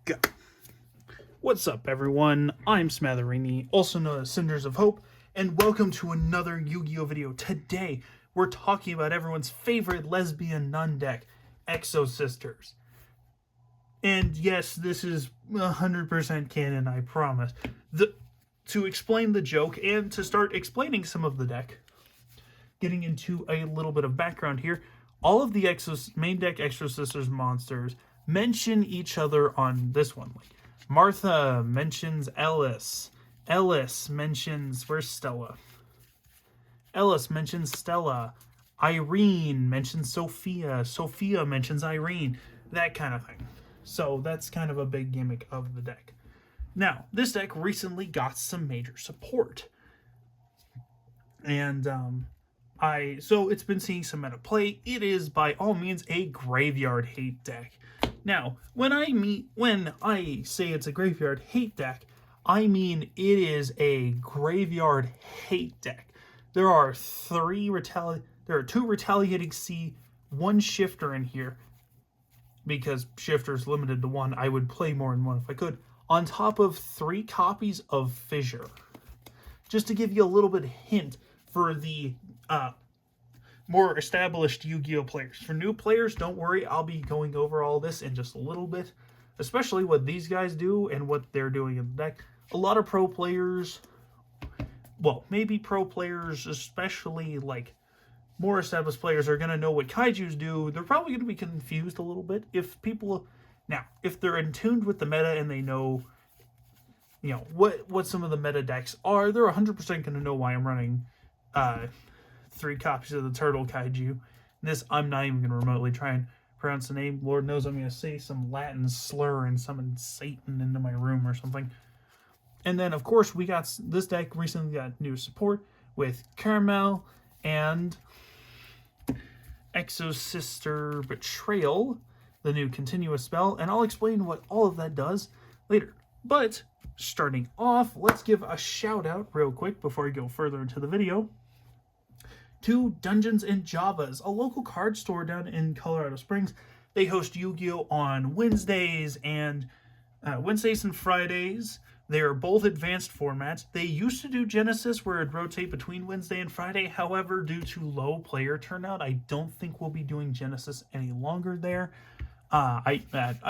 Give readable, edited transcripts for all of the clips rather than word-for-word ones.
Go. What's up, everyone? I'm Smatherini, also known as Cinders of Hope, and welcome to another Yu-Gi-Oh! Video. Today, we're talking about everyone's favorite lesbian nun deck, Exosisters. And yes, this is 100% canon, I promise. To explain the joke and to start explaining some of the deck, getting into a little bit of background here, all of the main deck Exosisters monsters mention each other on this one. Like Martha mentions Ellis. Ellis mentions, where's Stella? Ellis mentions Stella. Irene mentions Sophia. Sophia mentions Irene. That kind of thing. So that's kind of a big gimmick of the deck. Now, this deck recently got some major support. And so it's been seeing some meta play. It is by all means a graveyard hate deck. Now, when I say it's a graveyard hate deck, I mean it is a graveyard hate deck. There are two retaliating C, one shifter in here, because shifter's limited to one. I would play more than one if I could. On top of 3 copies of Fissure. Just to give you a little bit of hint for the more established Yu-Gi-Oh! Players. For new players, don't worry, I'll be going over all this in just a little bit, especially what these guys do and what they're doing in the deck. A lot of pro players, well, maybe pro players, especially like more established players, are going to know what kaijus do. They're probably going to be confused a little bit if they're in tune with the meta and they know, what some of the meta decks are. They're 100% going to know why I'm running 3 copies of the Turtle Kaiju. This, I'm not even going to remotely try and pronounce the name. Lord knows I'm going to say some Latin slur and summon Satan into my room or something. And then, of course, this deck recently got new support with Caramel and Exosister Betrayal, the new continuous spell, and I'll explain what all of that does later. But starting off, let's give a shout out real quick before I go further into the video to Dungeons and Javas, a local card store down in Colorado Springs. They host Yu-Gi-Oh! On Wednesdays and Fridays. They are both advanced formats. They used to do Genesis, where it'd rotate between Wednesday and Friday. However, due to low player turnout, I don't think we'll be doing Genesis any longer there. I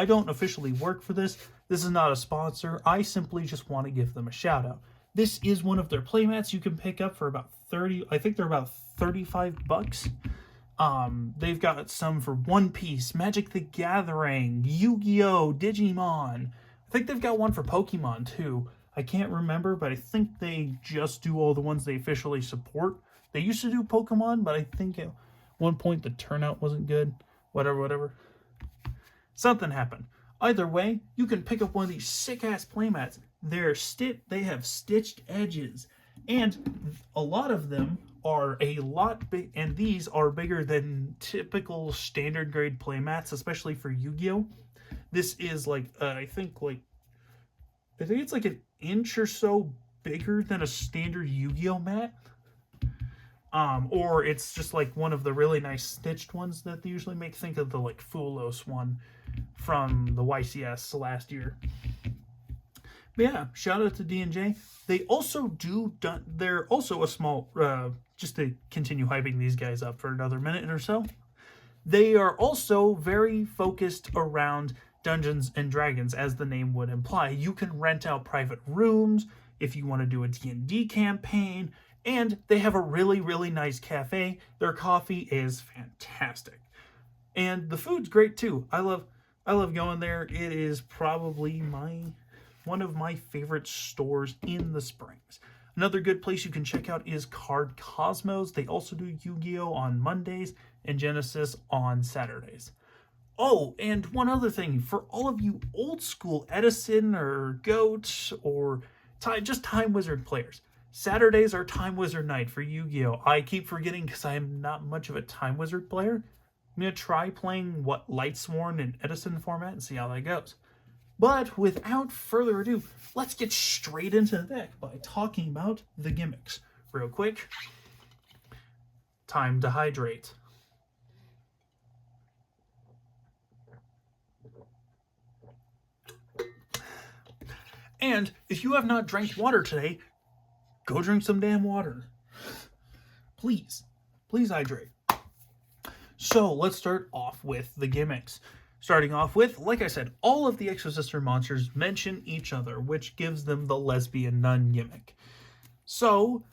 don't officially work for this. This is not a sponsor. I simply just want to give them a shout out. This is one of their playmats you can pick up for about 30. I think they're about $35. They've got some for One Piece, Magic the Gathering, Yu-Gi-Oh!, Digimon. I think they've got one for Pokemon too. I can't remember, but I think they just do all the ones they officially support. They used to do Pokemon, but I think at one point the turnout wasn't good. Whatever. Something happened. Either way, you can pick up one of these sick-ass playmats. They have stitched edges, and a lot of them are a lot big, and these are bigger than typical standard grade playmats, especially for Yu-Gi-Oh! This is like I think it's like an inch or so bigger than a standard Yu-Gi-Oh! Mat. Or it's just like one of the really nice stitched ones that they usually make. Think of the like Fulos one from the YCS last year. But yeah, shout out to D&J. They also they're also a small, just to continue hyping these guys up for another minute or so, they are also very focused around Dungeons and Dragons, as the name would imply. You can rent out private rooms if you want to do a D&D campaign, and they have a really, really nice cafe. Their coffee is fantastic. And the food's great too. I love going there. It is probably one of my favorite stores in the Springs. Another good place you can check out is Card Cosmos. They also do Yu-Gi-Oh! On Mondays and Genesis on Saturdays. Oh, and one other thing. For all of you old school Edison or Goat or just Time Wizard players, Saturdays are Time Wizard night for Yu-Gi-Oh! I keep forgetting because I am not much of a Time Wizard player. I'm going to try playing Lightsworn and Edison format and see how that goes. But without further ado, let's get straight into the deck by talking about the gimmicks. Real quick, time to hydrate. And if you have not drank water today, go drink some damn water. Please. Please hydrate. So let's start off with the gimmicks. Starting off with, like I said, all of the Exosister monsters mention each other, which gives them the lesbian nun gimmick. So,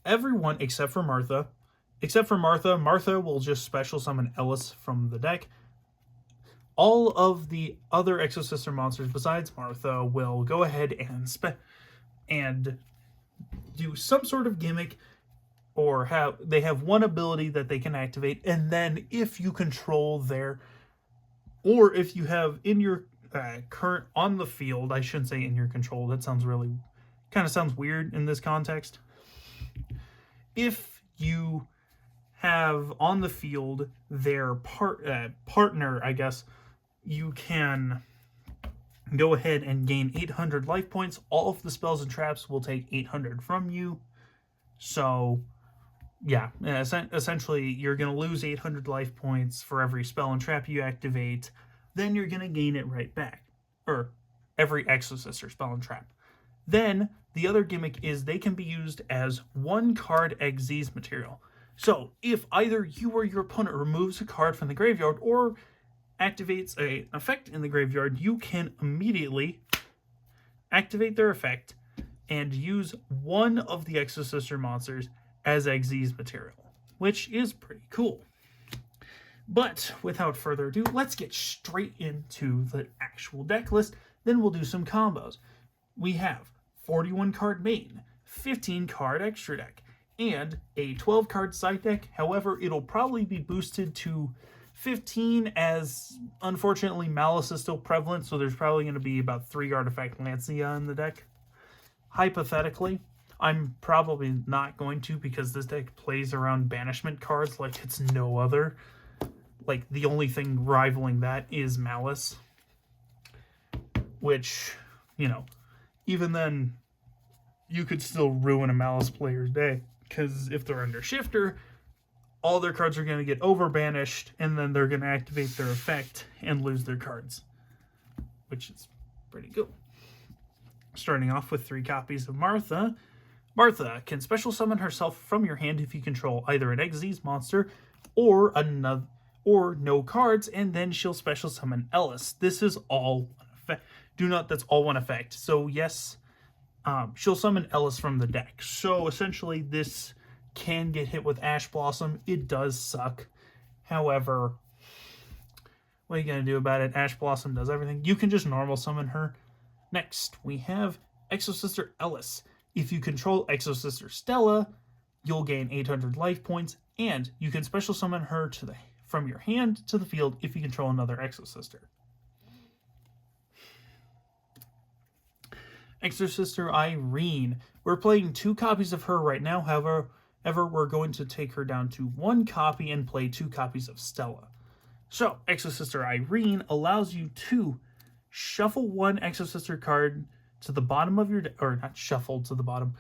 everyone except for Martha, Martha will just special summon Ellis from the deck. All of the other Exosister monsters besides Martha will go ahead and do some sort of gimmick, or they have one ability that they can activate, and then if you control their, or if you have in your current on the field, I shouldn't say in your control, that sounds really, kind of sounds weird in this context. If you have on the field their partner, I guess, you can go ahead and gain 800 life points. All of the spells and traps will take 800 from you. So, yeah, essentially you're going to lose 800 life points for every spell and trap you activate. Then you're going to gain it right back. Or every Exosister spell and trap. Then, the other gimmick is they can be used as one card Xyz material. So, if either you or your opponent removes a card from the graveyard or activates an effect in the graveyard, you can immediately activate their effect and use one of the Exosister monsters as Xyz material, which is pretty cool. But without further ado, let's get straight into the actual deck list. Then we'll do some combos. We have 41 card main, 15 card extra deck, and a 12 card side deck. However, it'll probably be boosted to 15 as, unfortunately, Malice is still prevalent, so there's probably going to be about 3 artifact Lancia in the deck. Hypothetically, I'm probably not going to, because this deck plays around banishment cards like it's no other. Like, the only thing rivaling that is Malice. Which, you know, even then, you could still ruin a Malice player's day. Because if they're under Shifter, all their cards are going to get over-banished, and then they're going to activate their effect and lose their cards. Which is pretty cool. Starting off with 3 copies of Martha. Martha can special summon herself from your hand if you control either an Xyz monster or another, or no cards, and then she'll special summon Ellis. This is all one effect. That's all one effect. So yes, she'll summon Ellis from the deck. So essentially, this can get hit with Ash Blossom. It does suck. However, what are you gonna do about it? Ash Blossom does everything. You can just normal summon her. Next, we have Exosister Ellis. If you control Exosister Stella, you'll gain 800 life points, and you can special summon her from your hand to the field if you control another Exosister. Exosister Irene. We're playing 2 copies of her right now. However, we're going to take her down to 1 copy and play 2 copies of Stella. So, Exosister Irene allows you to shuffle 1 Exosister card to the bottom of your deck, or not shuffle to the bottom.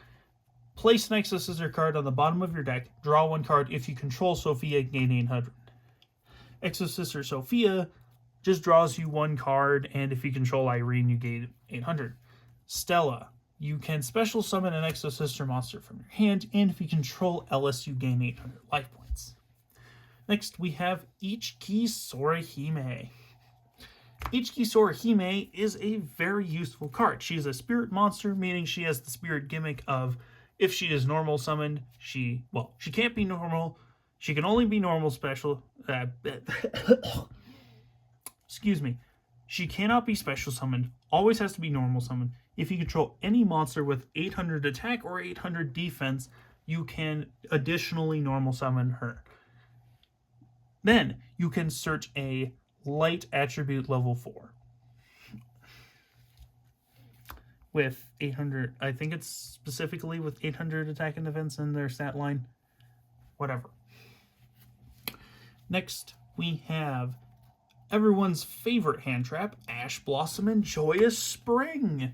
Place an Exosister card on the bottom of your deck. Draw 1 card. If you control Sophia, gain 800. Exosister Sophia just draws you 1 card, and if you control Irene, you gain 800. Stella, you can special summon an Exosister monster from your hand, and if you control Ellis, you gain 800 life points. Next, we have Ichiki Sorahime. Ichiki Sorahime is a very useful card. She is a spirit monster, meaning she has the spirit gimmick of, if she is normal summoned, she can't be normal. She can only be normal special. Excuse me. She cannot be special summoned. Always has to be normal summoned. If you control any monster with 800 attack or 800 defense, you can additionally normal summon her. Then you can search a light attribute level 4 with 800. I think it's specifically with 800 attack and defense in their stat line. Whatever. Next, we have everyone's favorite hand trap, Ash Blossom and Joyous Spring.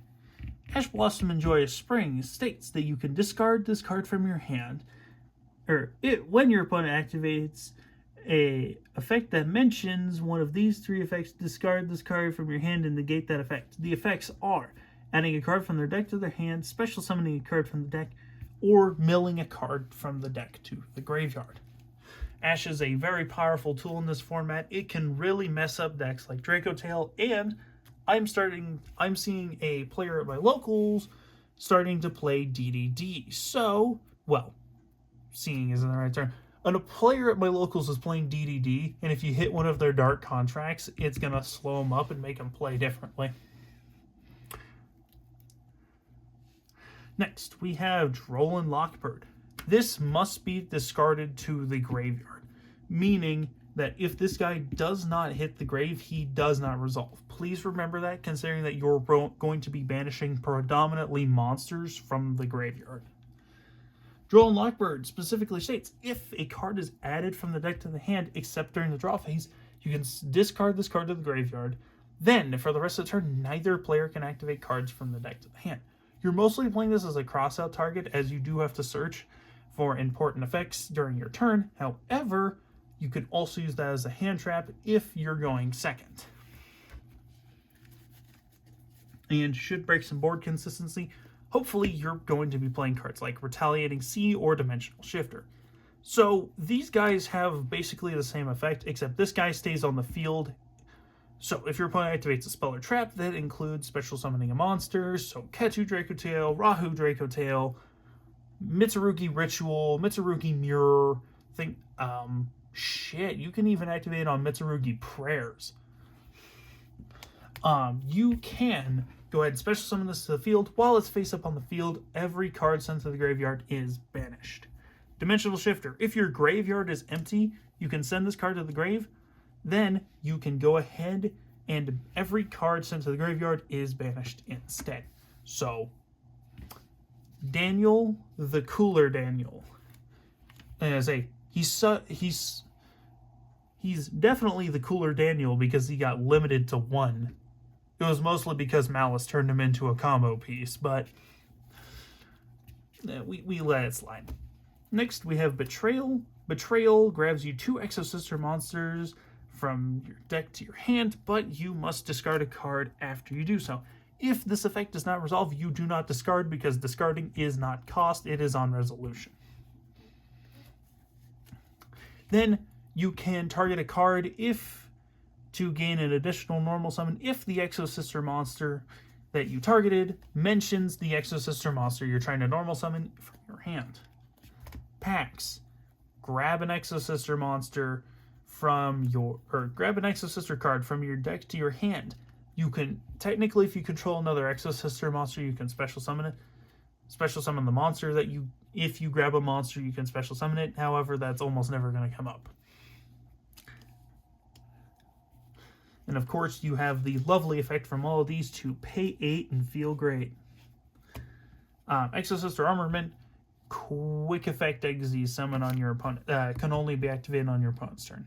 Ash Blossom and Joyous Spring states that you can discard this card from your hand, when your opponent activates a effect that mentions one of these 3 effects, discard this card from your hand and negate that effect. The effects are adding a card from their deck to their hand, special summoning a card from the deck, or milling a card from the deck to the graveyard. Ash is a very powerful tool in this format. It can really mess up decks like Draco Tail, and I'm seeing a player at my locals starting to play DDD. So, well, seeing isn't the right term. A player at my locals is playing DDD, and if you hit one of their dark contracts, it's going to slow them up and make them play differently. Next, we have Droll Lockbird. This must be discarded to the graveyard, meaning that if this guy does not hit the grave, he does not resolve. Please remember that, considering that you're going to be banishing predominantly monsters from the graveyard. Droll Lockbird specifically states, if a card is added from the deck to the hand, except during the draw phase, you can discard this card to the graveyard. Then, for the rest of the turn, neither player can activate cards from the deck to the hand. You're mostly playing this as a crossout target, as you do have to search for important effects during your turn. However, you could also use that as a hand trap if you're going second. And should break some board consistency. Hopefully you're going to be playing cards like Retaliating Sea or Dimensional Shifter. So these guys have basically the same effect, except this guy stays on the field. So if your opponent activates a spell or trap, that includes special summoning a monster, so Ketu Draco Tail, Rahu Draco Tail, Mitsurugi Ritual, Mitsurugi Mirror, you can even activate on Mitsurugi Prayers. You can go ahead and special summon this to the field. While it's face up on the field, every card sent to the graveyard is banished. Dimensional Shifter. If your graveyard is empty, you can send this card to the grave. Then you can go ahead and every card sent to the graveyard is banished instead. So, Daniel, the cooler Daniel. And I say, he's definitely the cooler Daniel because he got limited to 1. It was mostly because Malice turned him into a combo piece, but we let it slide. Next, we have Betrayal. Betrayal grabs you 2 Exosister monsters from your deck to your hand, but you must discard a card after you do so. If this effect does not resolve, you do not discard because discarding is not cost, it is on resolution. Then you can target a card to gain an additional normal summon if the Exosister monster that you targeted mentions the Exosister monster you're trying to normal summon from your hand. Packs. Grab an Exosister monster grab an Exosister card from your deck to your hand. You can, technically, if you control another Exosister monster, you can special summon it. Special summon the monster if you grab a monster, you can special summon it. However, that's almost never going to come up. And of course, you have the lovely effect from all of these to pay 8 and feel great. Exosister Armament, quick effect Exes summon on your opponent, can only be activated on your opponent's turn.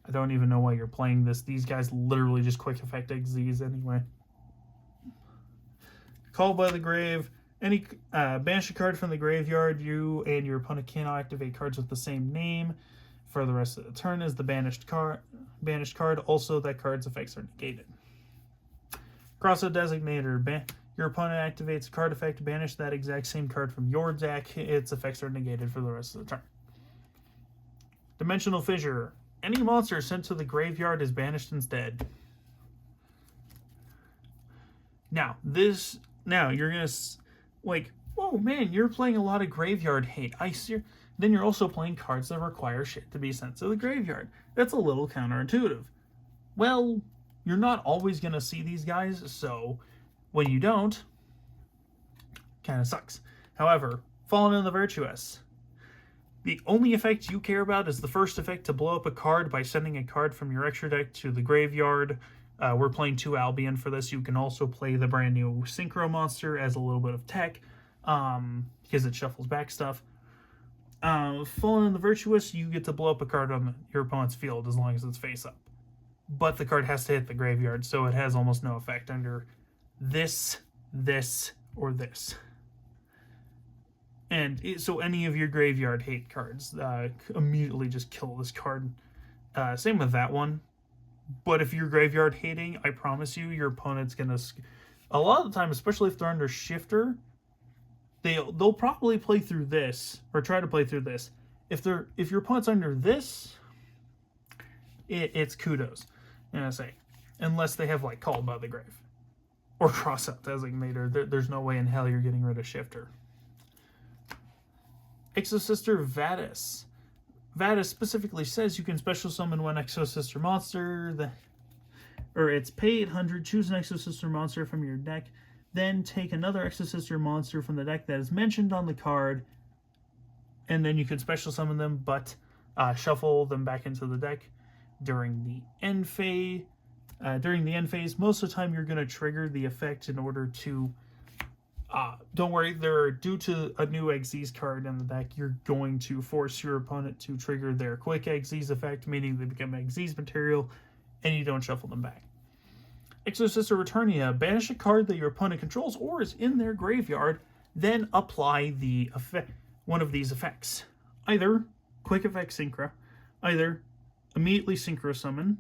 I don't even know why you're playing this. These guys literally just quick effect Exes anyway. Call by the Grave. Banish a card from the graveyard. You and your opponent cannot activate cards with the same name for the rest of the turn as the banished card. Also, that card's effects are negated. Crossout Designator. Your opponent activates a card effect. Banish that exact same card from your deck. Its effects are negated for the rest of the turn. Dimensional Fissure. Any monster sent to the graveyard is banished instead. Now, you're going to, whoa, man, you're playing a lot of graveyard hate. I see. Then you're also playing cards that require shit to be sent to the graveyard. That's a little counterintuitive. Well, you're not always going to see these guys, so when you don't, kind of sucks. However, Fallen in the Virtuous. The only effect you care about is the first effect to blow up a card by sending a card from your extra deck to the graveyard. We're playing 2 Albion for this. You can also play the brand new Synchro monster as a little bit of tech because it shuffles back stuff. Fallen in the Virtuous, you get to blow up a card on your opponent's field as long as it's face up. But the card has to hit the graveyard, so it has almost no effect under this, or this. And so any of your graveyard hate cards immediately just kill this card. Same with that one. But if you're graveyard hating, I promise you, your opponent's going to a lot of the time, especially if they're under shifter, they'll probably play through this or try to play through this. If your opponent's under this, it's kudos. And I say, unless they have like Called by the Grave or Crossout Designator, there's no way in hell you're getting rid of shifter. Exosister Vadis. Vadis specifically says you can special summon one Exosister monster, or it's pay 800, choose an Exosister monster from your deck, then take another Exosister monster from the deck that is mentioned on the card, and then you can special summon them, but shuffle them back into the deck during the end phase. Most of the time you're going to trigger the effect in order to don't worry, due to a new Xyz card in the deck, you're going to force your opponent to trigger their quick Xyz effect, meaning they become Xyz material, and you don't shuffle them back. Exosister Returnia. Banish a card that your opponent controls or is in their graveyard, then apply the effect, one of these effects. Either Quick Effect Synchro, either immediately Synchro Summon,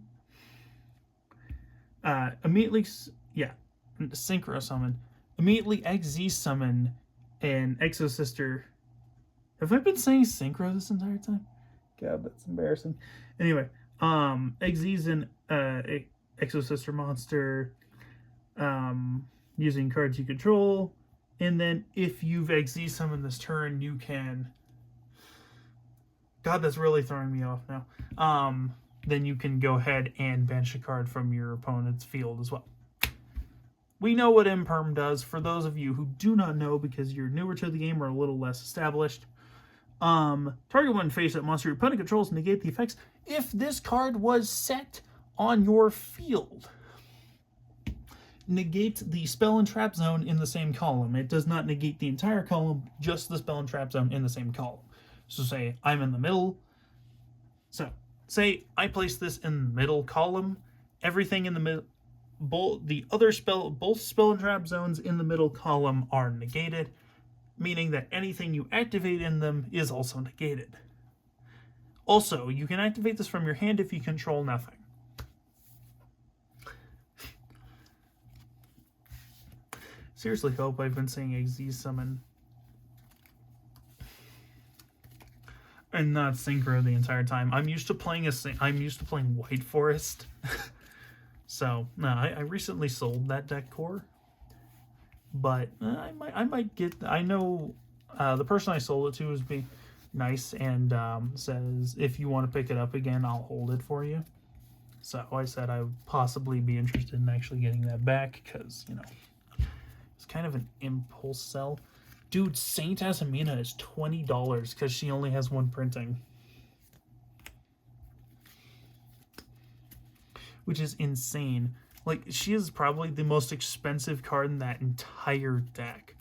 Synchro Summon, immediately Xyz Summon an Exosister. Have I been saying Synchro this entire time? God, that's embarrassing. Anyway, Xyz and Exosister monster using cards you control, and then if you've Xyz summoned this turn, you can. God, that's really throwing me off now. Then you can go ahead and banish a card from your opponent's field as well. We know what Imperm does. For those of you who do not know, because you're newer to the game or a little less established, target one face-up monster your opponent controls, negate the effects if this card was set on your field. Negate the spell and trap zone in the same column. It does not negate the entire column, just the spell and trap zone in the same column. So say I'm in the middle. So say I place this in the middle column. Everything in the middle, both spell and trap zones in the middle column are negated, meaning that anything you activate in them is also negated. Also, you can activate this from your hand if you control nothing. Seriously hope I've been saying Xyz Summon and not Synchro the entire time. I'm used to playing White Forest. So, no, I recently sold that deck core, but I might get. I know the person I sold it to is being nice and says if you want to pick it up again, I'll hold it for you. So I said I would possibly be interested in actually getting that back because it's kind of an impulse sell. Dude, Saint Asamina is $20 because she only has one printing. Which is insane. Like, she is probably the most expensive card in that entire deck.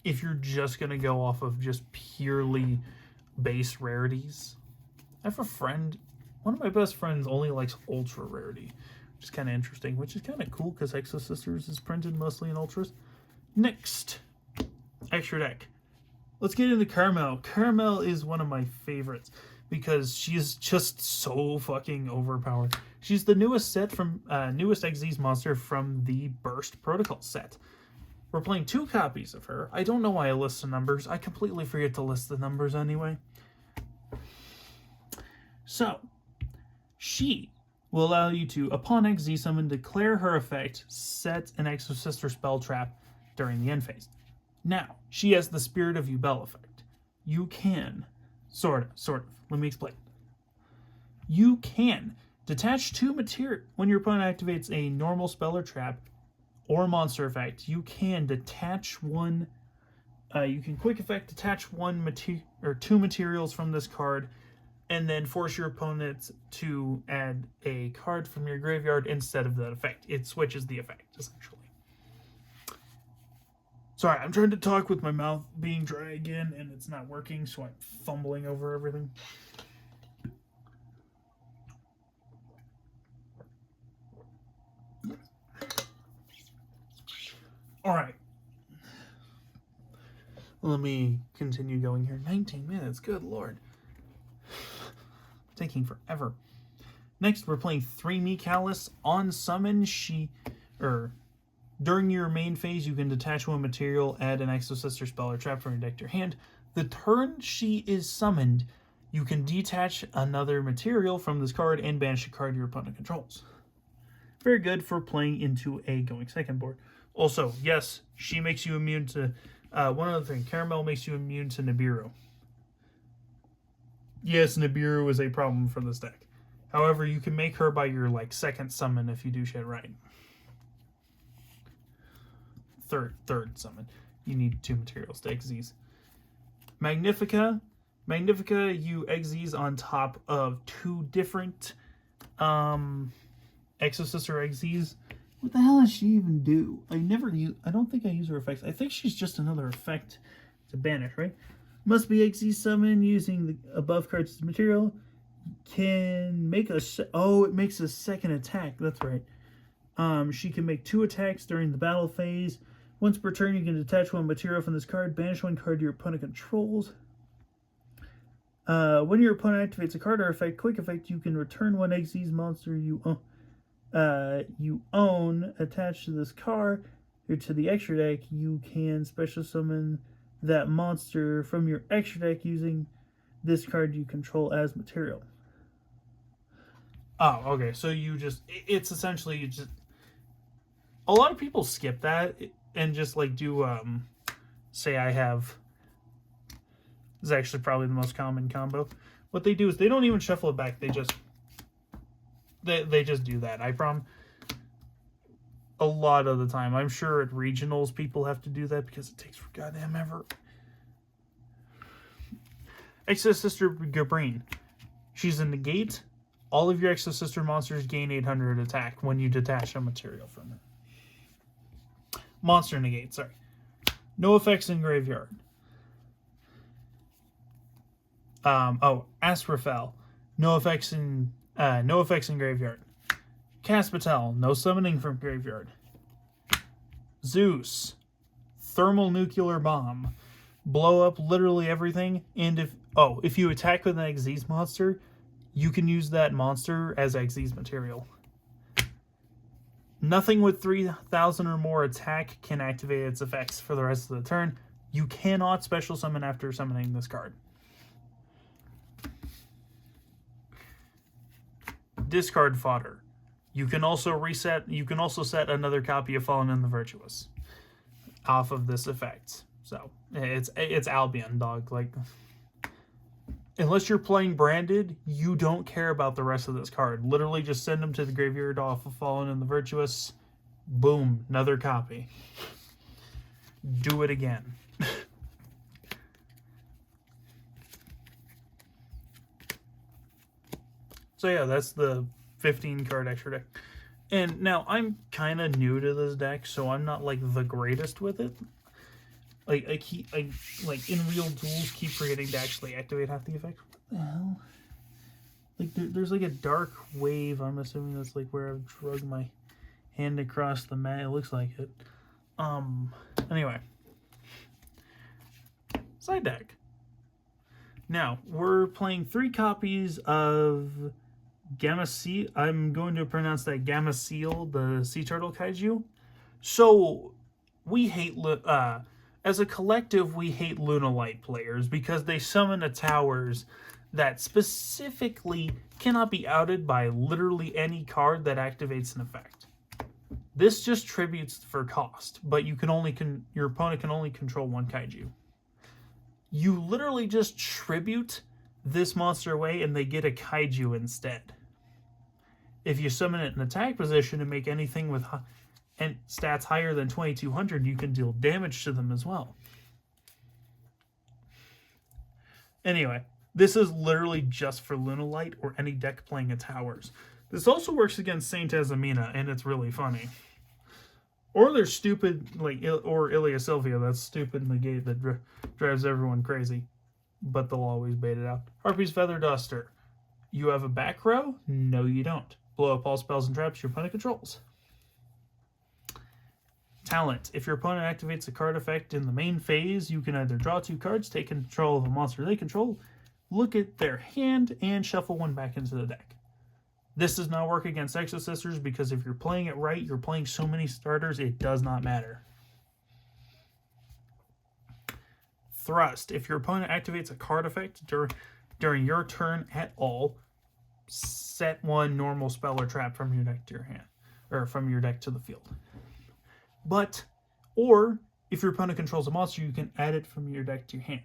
If you're just going to go off of just purely base rarities. I have a friend, one of my best friends only likes ultra rarity. Which is kind of interesting. Which is kind of cool because Exosisters is printed mostly in ultras. Next, extra deck. Let's get into Caramel. Caramel is one of my favorites because she is just so fucking overpowered. She's the newest Xyz monster from the Burst Protocol set. We're playing 2 copies of her. I don't know why I list the numbers. I completely forget to list the numbers anyway. So, she will allow you to, upon Xyz summon, declare her effect, set an Exosister spell trap during the end phase. Now, she has the Spirit of Yubel effect. You can, sort of, let me explain. You can detach 2 material. When your opponent activates a normal spell or trap or monster effect, you can detach one, you can quick effect detach 2 materials from this card and then force your opponent to add a card from your graveyard instead of that effect. It switches the effect, essentially. Sorry, I'm trying to talk with my mouth being dry again, and it's not working, so I'm fumbling over everything. All right. Let me continue going here. 19 minutes, good lord. Taking forever. Next, we're playing 3 Mikalis. On summon, she or during your main phase, you can detach one material, add an Exosister spell or trap from your deck to your hand. The turn she is summoned, you can detach another material from this card and banish a card your opponent controls. Very good for playing into a going second board. Also, yes, she makes you immune to... one other thing, Caramel makes you immune to Nibiru. Yes, Nibiru is a problem for this deck. However, you can make her by your second summon if you do shit right. Third summon. You need 2 materials to Exes. Magnifica, you Exes on top of 2 different Exosister Exes. What the hell does she even do? I don't think I use her effects. I think she's just another effect to banish, right? Must be Exe summon using the above cards as material. Can make it makes a second attack. That's right. She can make 2 attacks during the battle phase. Once per turn, you can detach 1 material from this card, banish 1 card your opponent controls. When your opponent activates a card or effect, quick effect, you can return 1 Exes monster you own attached to this card or to the extra deck. You can special summon that monster from your extra deck using this card you control as material. Oh, okay. So it's essentially you just... A lot of people skip that and just do, say I have... This is actually probably the most common combo. What they do is they don't even shuffle it back. They just do that. I promise. A lot of the time. I'm sure at regionals people have to do that because it takes for goddamn ever. Exosister Gabrine. She's a negate. All of your Exosister monsters gain 800 attack when you detach a material from her. Monster negate, sorry. No effects in graveyard. Asrafel. No effects in graveyard. Caspatel, no summoning from graveyard. Zeus, thermal nuclear bomb. Blow up literally everything, and if you attack with an Xyz monster, you can use that monster as Xyz material. Nothing with 3,000 or more attack can activate its effects for the rest of the turn. You cannot special summon after summoning this card. Discard fodder. You can also set another copy of Fallen and the Virtuous off of this effect. So it's Albion, dog. Unless you're playing branded, you don't care about the rest of this card. Literally just send them to the graveyard off of Fallen and the Virtuous. Boom, another copy. Do it again. So yeah, that's the 15 card extra deck. And now I'm kind of new to this deck, so I'm not the greatest with it. I in real duels keep forgetting to actually activate half the effects. What the hell? There's a dark wave. I'm assuming that's where I've drug my hand across the mat. It looks like it. Anyway. Side deck. Now, we're playing 3 copies of Gamma Seal. I'm going to pronounce that Gamma Seal, the Sea Turtle Kaiju. So, we hate... as a collective, we hate Lunalight players because they summon a towers that specifically cannot be outed by literally any card that activates an effect. This just tributes for cost, but your opponent can only control 1 kaiju. You literally just tribute this monster away and they get a kaiju instead. If you summon it in attack position and make anything with stats higher than 2200, you can deal damage to them as well. Anyway, this is literally just for Lunalight or any deck playing a towers. This also works against Saint Azamina, and it's really funny. Or they're stupid, or Ilia Sylvia, that's stupid negate that drives everyone crazy. But they'll always bait it out. Harpy's Feather Duster. You have a back row? No, you don't. Blow up all spells and traps your opponent controls. Talent. If your opponent activates a card effect in the main phase, you can either draw 2 cards, take control of a monster they control, look at their hand, and shuffle 1 back into the deck. This does not work against Exosisters because if you're playing it right, you're playing so many starters, it does not matter. Thrust. If your opponent activates a card effect during your turn at all, set one normal spell or trap from your deck to your hand, or from your deck to the field. Or if your opponent controls a monster, you can add it from your deck to your hand.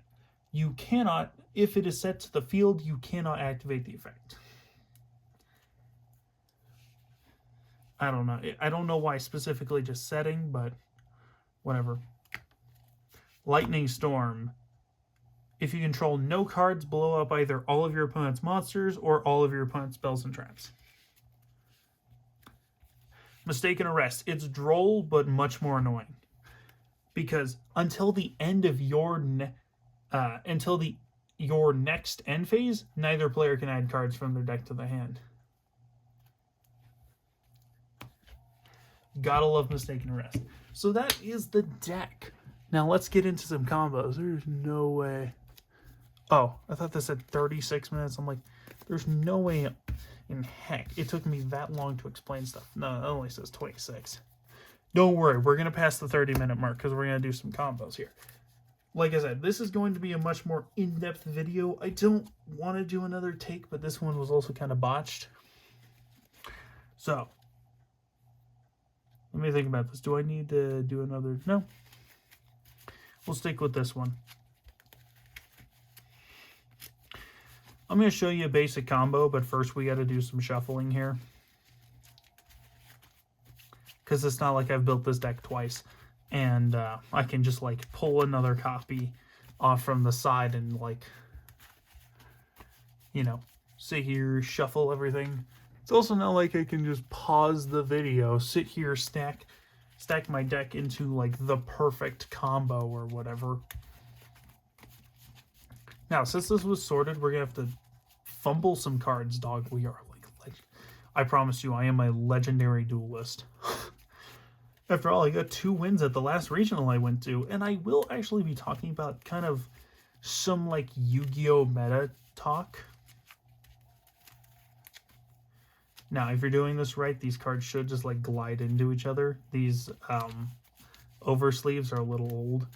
You cannot, if it is set to the field, you cannot activate the effect. I don't know. I don't know why specifically just setting, but whatever. Lightning Storm. If you control no cards, blow up either all of your opponent's monsters or all of your opponent's spells and traps. Mistaken Arrest. It's droll, but much more annoying. Because until the end of your next end phase, neither player can add cards from their deck to the hand. Gotta love Mistaken Arrest. So that is the deck. Now let's get into some combos. There's no way. Oh, I thought this said 36 minutes. I'm like, there's no way in heck it took me that long to explain stuff. No, it only says 26. Don't worry, we're going to pass the 30-minute mark because we're going to do some combos here. Like I said, this is going to be a much more in-depth video. I don't want to do another take, but this one was also kind of botched. So, let me think about this. Do I need to do another? No. We'll stick with this one. I'm going to show you a basic combo, but first we got to do some shuffling here. Because it's not like I've built this deck twice. And I can just like pull another copy off from the side and like, you know, sit here, shuffle everything. It's also not like I can just pause the video, sit here, stack my deck into like the perfect combo or whatever. Now, since this was sorted, we're going to have to fumble some cards, dog. We are like I promise you, I am a legendary duelist. After all, I got 2 wins at the last regional I went to, and I will actually be talking about kind of some like Yu-Gi-Oh! Meta talk. Now, if you're doing this right, these cards should just like glide into each other. These oversleeves are a little old.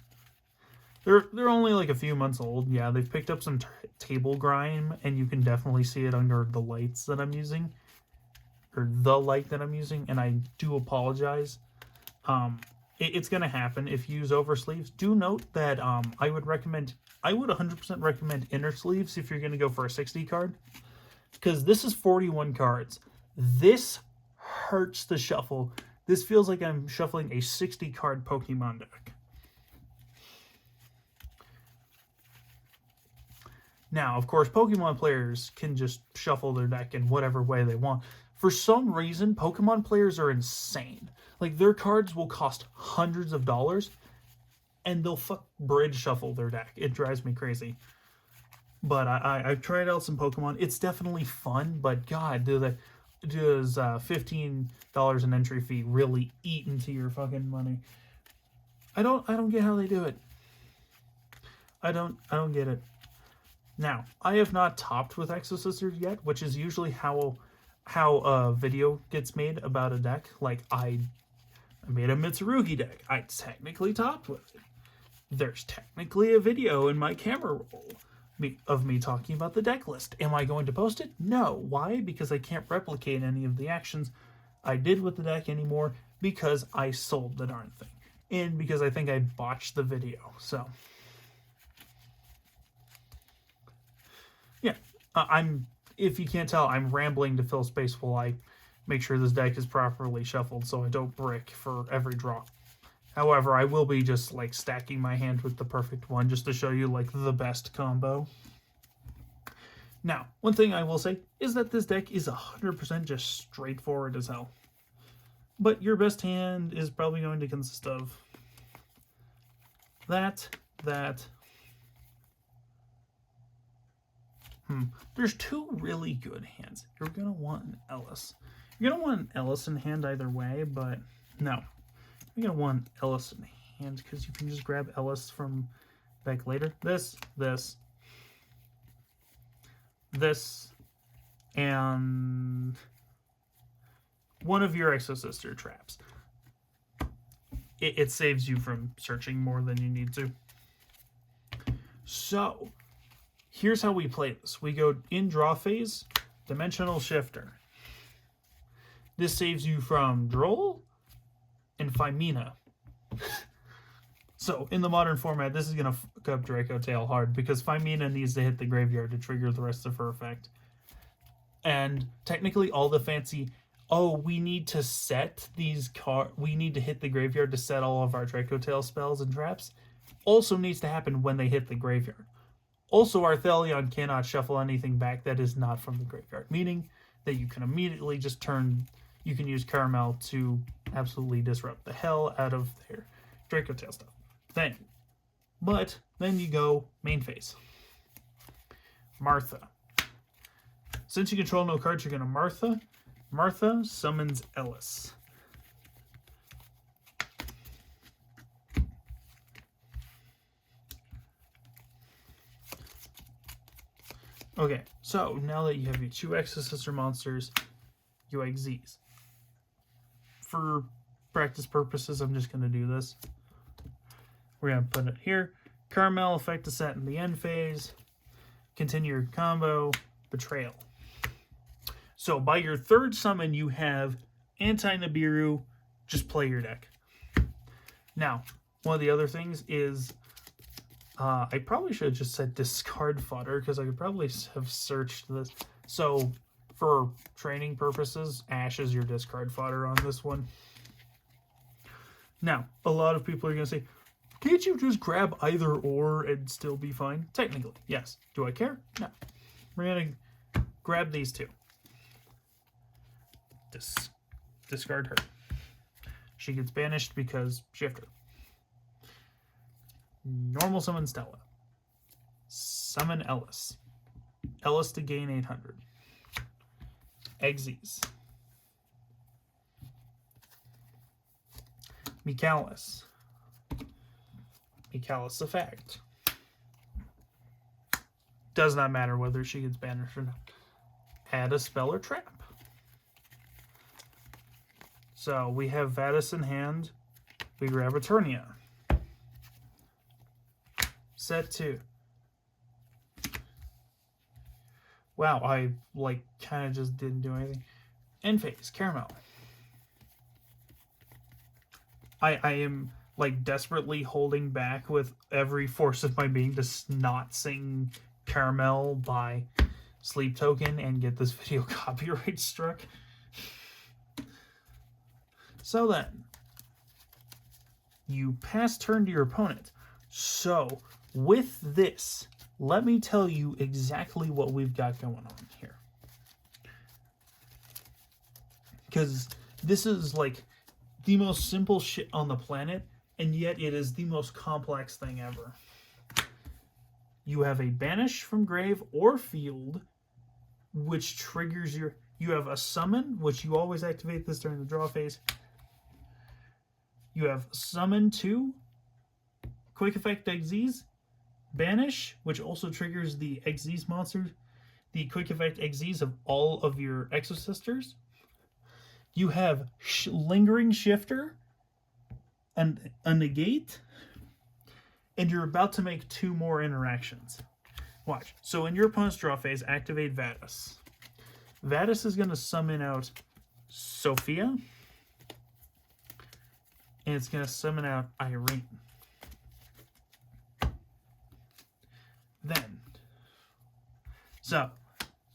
They're only like a few months old. Yeah, they've picked up some table grime, and you can definitely see it under the lights that I'm using, or the light that I'm using, and I do apologize. It's going to happen if you use oversleeves. Do note that I would 100% recommend inner sleeves if you're going to go for a 60 card, because this is 41 cards. This hurts to shuffle. This feels like I'm shuffling a 60 card Pokemon deck. Now, of course, Pokemon players can just shuffle their deck in whatever way they want. For some reason, Pokemon players are insane. Like, their cards will cost hundreds of dollars, and they'll bridge shuffle their deck. It drives me crazy. But I've tried out some Pokemon. It's definitely fun, but God, does $15 an entry fee really eat into your fucking money? I don't get how they do it. I don't get it. Now, I have not topped with Exosisters yet, which is usually how a video gets made about a deck. Like, I made a Mitsurugi deck. I technically topped with it. There's technically a video in my camera roll of me talking about the deck list. Am I going to post it? No. Why? Because I can't replicate any of the actions I did with the deck anymore, because I sold the darn thing. And because I think I botched the video. So, yeah. If you can't tell, I'm rambling to fill space while I make sure this deck is properly shuffled so I don't brick for every draw. However, I will be just like stacking my hand with the perfect one just to show you like the best combo. Now, one thing I will say is that this deck is 100% just straightforward as hell. But your best hand is probably going to consist of that. There's 2 really good hands. You're going to want an Ellis. You're going to want an Ellis in hand either way, but no. You're going to want Ellis in hand because you can just grab Ellis from back later. This, and one of your Exosister traps. It saves you from searching more than you need to. So, here's how we play this. We go in draw phase, Dimensional Shifter. This saves you from Droll and Phimina. So, in the modern format, this is going to fuck up Draco Tail hard, because Phimina needs to hit the graveyard to trigger the rest of her effect. And technically all the fancy, we need to set these we need to hit the graveyard to set all of our Draco Tail spells and traps, also needs to happen when they hit the graveyard. Also, Arthelion cannot shuffle anything back that is not from the graveyard, meaning that you can immediately just you can use Caramel to absolutely disrupt the hell out of their Draco Tail stuff. Then you go main phase. Martha. Since you control no cards, you're going to Martha. Martha summons Ellis. Okay, so now that you have your 2 Exosister monsters, you Exes. For practice purposes, I'm just going to do this. We're going to put it here. Caramel, effect to set in the end phase. Continue your combo. Betrayal. So by your 3rd summon, you have Anti-Nibiru. Just play your deck. Now, one of the other things is, I probably should have just said discard fodder, because I could probably have searched this. So for training purposes, Ash is your discard fodder on this one. Now, a lot of people are going to say, can't you just grab either or and still be fine? Technically, yes. Do I care? No. We're going to grab these 2. Discard her. She gets banished because Shifter. Normal summon Stella. Summon Ellis. Ellis to gain 800. Exes. Michalis. Michalis effect. Does not matter whether she gets banished or not. Add a spell or trap. So we have Vadis in hand. We grab Eternia. Set 2. Wow, I kind of just didn't do anything. End phase, Caramel. I am desperately holding back with every force of my being to not sing Caramel by Sleep Token and get this video copyright struck. So then, you pass turn to your opponent. So, with this, let me tell you exactly what we've got going on here. Because this is the most simple shit on the planet, and yet it is the most complex thing ever. You have a banish from grave or field, which triggers your... You have a summon, which you always activate this during the draw phase. You have summon 2, quick effect Exes, banish, which also triggers the Exes monsters, the quick effect Exes of all of your Exosisters. You have lingering shifter and a negate, and you're about to make 2 more interactions. Watch. So in your opponent's draw phase, activate Vadis. Vadis is going to summon out Sophia. And it's going to summon out Irene.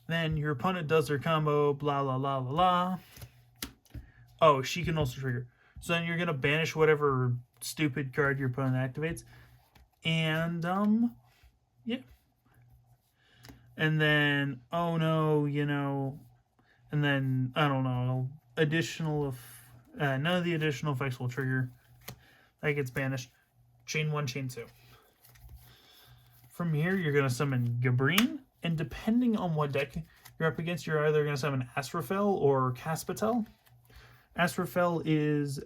Then your opponent does their combo, blah, blah, blah, blah, blah. Oh, she can also trigger. So then you're going to banish whatever stupid card your opponent activates. And, yeah. And then, oh no, and then, I don't know, none of the additional effects will trigger. That gets banished. Chain 1, chain 2. From here, you're going to summon Gabrine, and depending on what deck you're up against, you're either going to summon Astrophel or Caspatel. Astrophel is,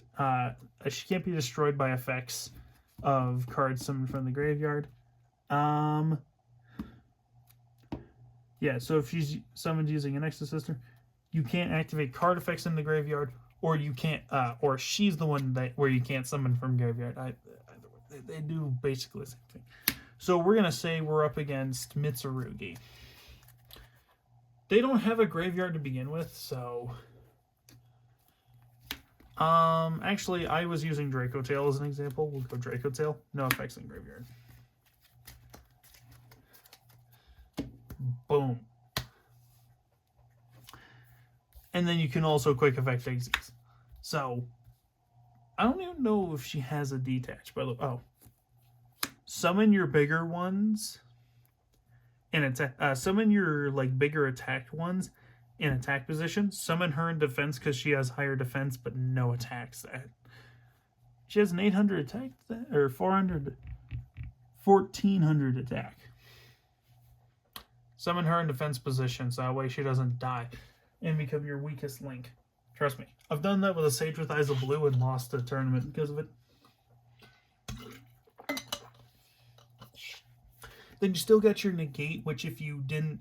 she can't be destroyed by effects of cards summoned from the graveyard. Yeah, so if she's summoned using an Exosister, you can't activate card effects in the graveyard, or you can't, or she's the one that where you can't summon from graveyard. They do basically the same thing. So we're gonna say we're up against Mitsurugi. They don't have a graveyard to begin with, so. Actually, I was using Draco Tail as an example. We'll go Draco Tail. No effects in graveyard. Boom. And then you can also quick effect Exes. So, I don't even know if she has a detach, by the way. Oh. Summon your bigger ones in attack. Summon your like bigger attacked ones in attack position. Summon her in defense because she has higher defense but no attacks. She has an 800 attack or 400, 1400 attack. Summon her in defense position so that way she doesn't die and become your weakest link. Trust me, I've done that with a Sage with Eyes of Blue and lost a tournament because of it. Then you still got your negate, which if you didn't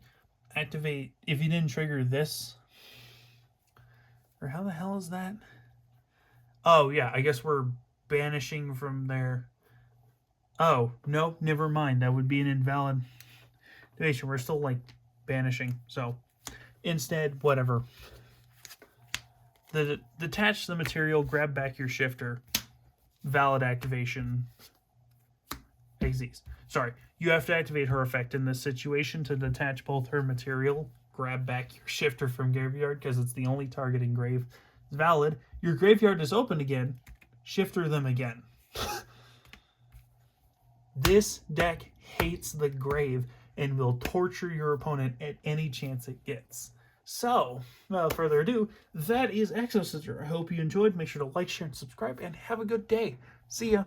activate, if you didn't trigger this, or how the hell is that? Oh yeah, I guess we're banishing from there. Oh, no, never mind. That would be an invalid activation. We're still like banishing. So instead, whatever. Detach the material, grab back your shifter, valid activation, Exes. Sorry, you have to activate her effect in this situation to detach both her material, grab back your shifter from graveyard because it's the only target in grave. It's valid. Your graveyard is open again. Shifter them again. This deck hates the grave and will torture your opponent at any chance it gets. So, without further ado, that is Exosister. I hope you enjoyed. Make sure to like, share, and subscribe, and have a good day. See ya.